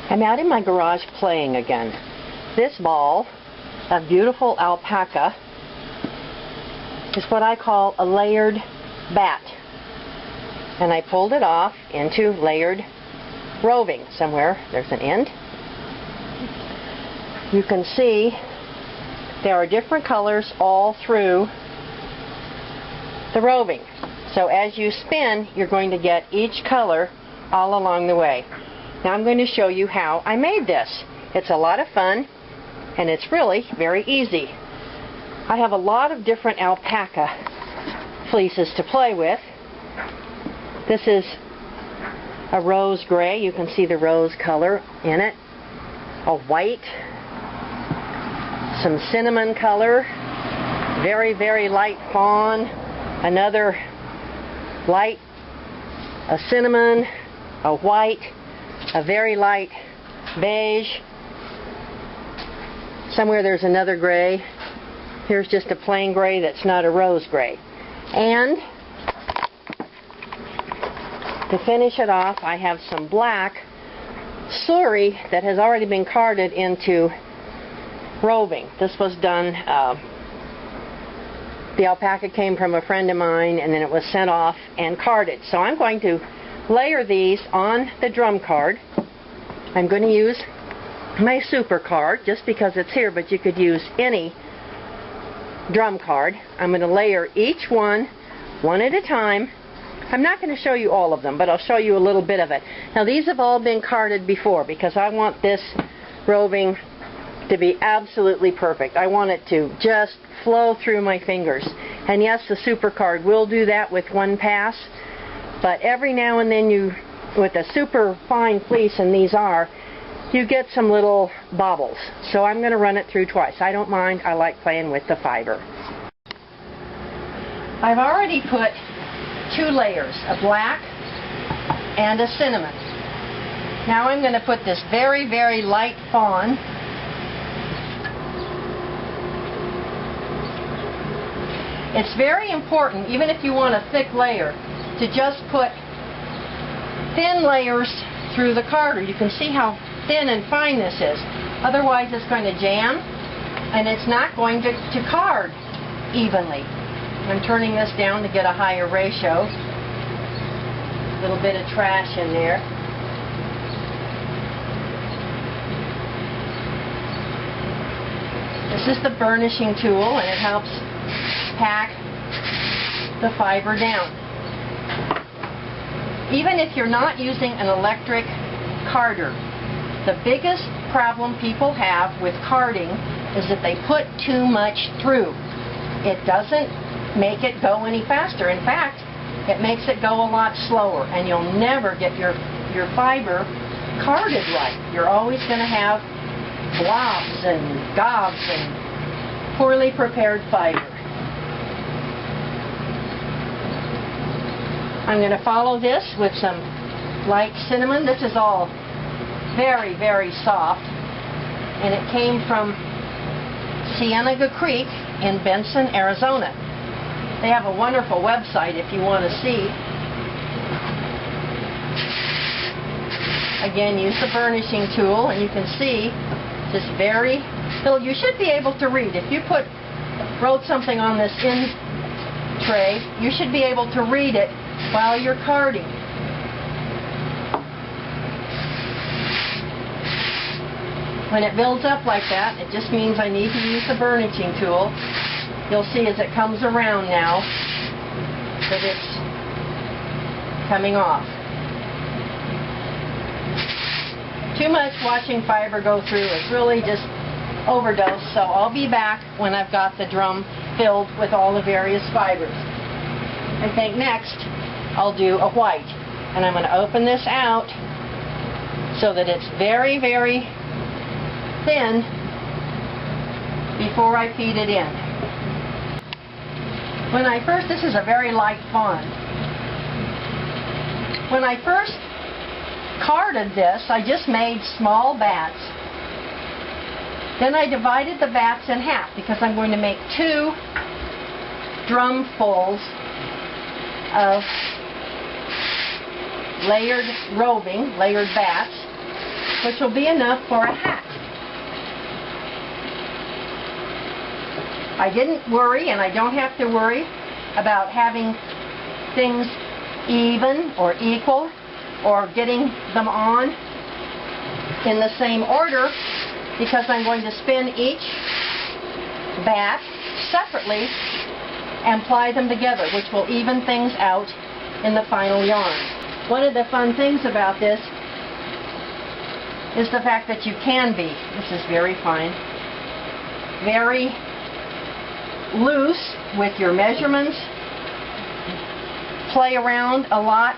I'm out in my garage playing again. This ball of beautiful alpaca is what I call a layered bat. And I pulled it off into layered roving somewhere. There's an end. You can see there are different colors all through the roving. So as you spin, you're going to get each color all along the way. Now I'm going to show you how I made this. It's a lot of fun, and it's really very easy. I have a lot of different alpaca fleeces to play with. This is a rose gray. You can see the rose color in it. A white. Some cinnamon color. Very, very light fawn. Another light. A cinnamon. A white. A very light beige. Somewhere there's another gray. Here's just a plain gray that's not a rose gray. And to finish it off, I have some black slurry that has already been carded into roving. This was done, the alpaca came from a friend of mine, and then it was sent off and carded. So I'm going to layer these on the drum card. I'm going to use my super card just because it's here, but you could use any drum card. I'm going to layer each one at a time. I'm not going to show you all of them, but I'll show you a little bit of it. Now these have all been carded before because I want this roving to be absolutely perfect. I want it to just flow through my fingers. And yes, the super card will do that with one pass, but every now and then you, with a super fine fleece, and these are, you get some little bobbles. So I'm going to run it through twice. I don't mind. I like playing with the fiber. I've already put 2 layers, a black and a cinnamon. Now I'm going to put this very, very light fawn. It's very important, even if you want a thick layer, to just put thin layers through the carder. You can see how thin and fine this is. Otherwise it's going to jam and it's not going to card evenly. I'm turning this down to get a higher ratio. A little bit of trash in there. This is the burnishing tool, and it helps pack the fiber down. Even if you're not using an electric carder, the biggest problem people have with carding is that they put too much through. It doesn't make it go any faster. In fact, it makes it go a lot slower, and you'll never get your fiber carded right. You're always going to have blobs and gobs and poorly prepared fiber. I'm going to follow this with some light cinnamon. This is all very, very soft, and it came from Cienega Creek in Benson, Arizona. They have a wonderful website if you want to see. Again, use the burnishing tool, and you can see just very little. You should be able to read. If you wrote something on this in tray, you should be able to read it while you're carding. When it builds up like that, it just means I need to use the burnishing tool. You'll see as it comes around now that it's coming off. Too much watching fiber go through is really just overdose, so I'll be back when I've got the drum filled with all the various fibers. I think next I'll do a white, and I'm going to open this out so that it's very, very thin before I feed it in. This is a very light fawn. When I first carded this, I just made small bats. Then I divided the bats in half because I'm going to make 2 drumfuls of layered roving, layered bats. which will be enough for a hat. I didn't worry, and I don't have to worry about having things even or equal or getting them on in the same order, because I'm going to spin each bat separately and ply them together, which will even things out in the final yarn. One of the fun things about this is the fact that you can be, this is very fine, very loose with your measurements, play around a lot.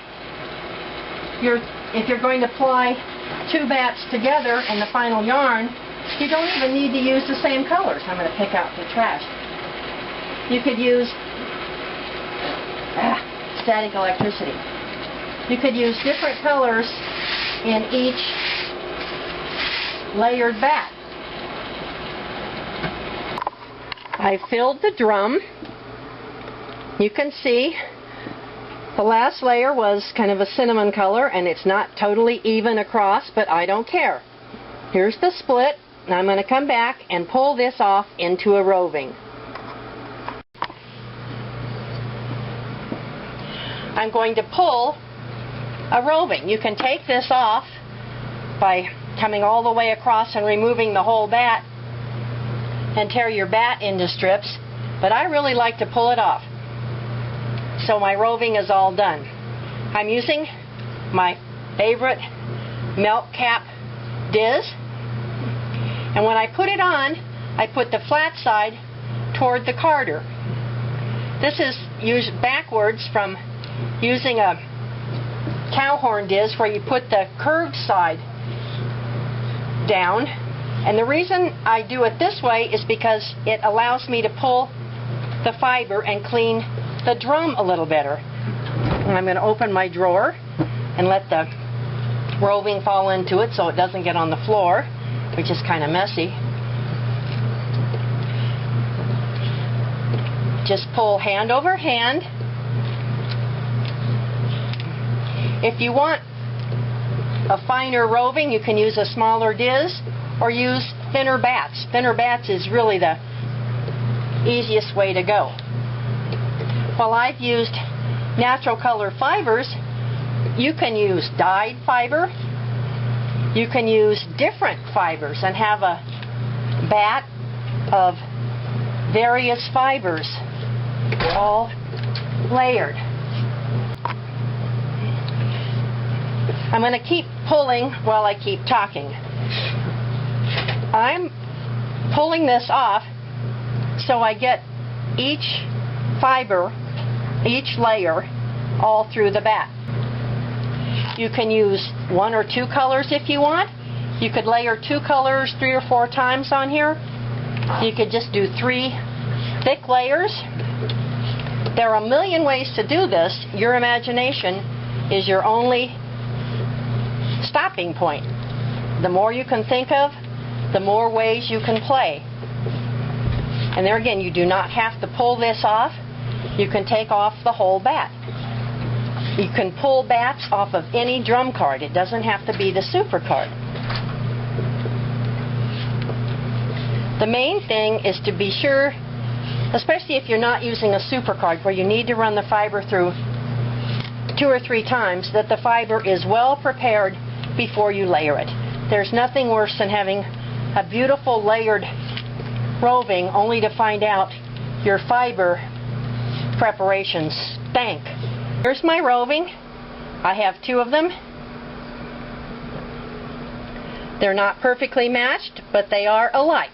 If you're going to ply two bats together in the final yarn, you don't even need to use the same colors. I'm going to pick out the trash. You could use static electricity. You could use different colors in each layered bat. I filled the drum. You can see the last layer was kind of a cinnamon color, and it's not totally even across, but I don't care. Here's the split, and I'm going to come back and pull this off into a roving. I'm going to pull a roving. You can take this off by coming all the way across and removing the whole bat and tear your bat into strips, but I really like to pull it off. So my roving is all done. I'm using my favorite melt cap diz, and when I put it on, I put the flat side toward the carder. This is used backwards from using a cow horn diz where you put the curved side down, and the reason I do it this way is because it allows me to pull the fiber and clean the drum a little better. And I'm going to open my drawer and let the roving fall into it so it doesn't get on the floor, which is kind of messy. Just pull hand over hand. If you want a finer roving, you can use a smaller diz or use thinner bats. Thinner bats is really the easiest way to go. While I've used natural color fibers, you can use dyed fiber. You can use different fibers and have a bat of various fibers all layered. I'm going to keep pulling while I keep talking. I'm pulling this off so I get each fiber, each layer, all through the bat. You can use one or two colors if you want. You could layer two colors 3 or 4 times on here. You could just do 3 thick layers. There are a million ways to do this. Your imagination is your only stopping point. The more you can think of, the more ways you can play. And there again, you do not have to pull this off. You can take off the whole bat. You can pull bats off of any drum card. It doesn't have to be the super card. The main thing is to be sure, especially if you're not using a super card where you need to run the fiber through 2 or 3 times, that the fiber is well prepared before you layer it. There's nothing worse than having a beautiful layered roving only to find out your fiber preparations stank. Here's my roving. I have 2 of them. They're not perfectly matched, but they are alike.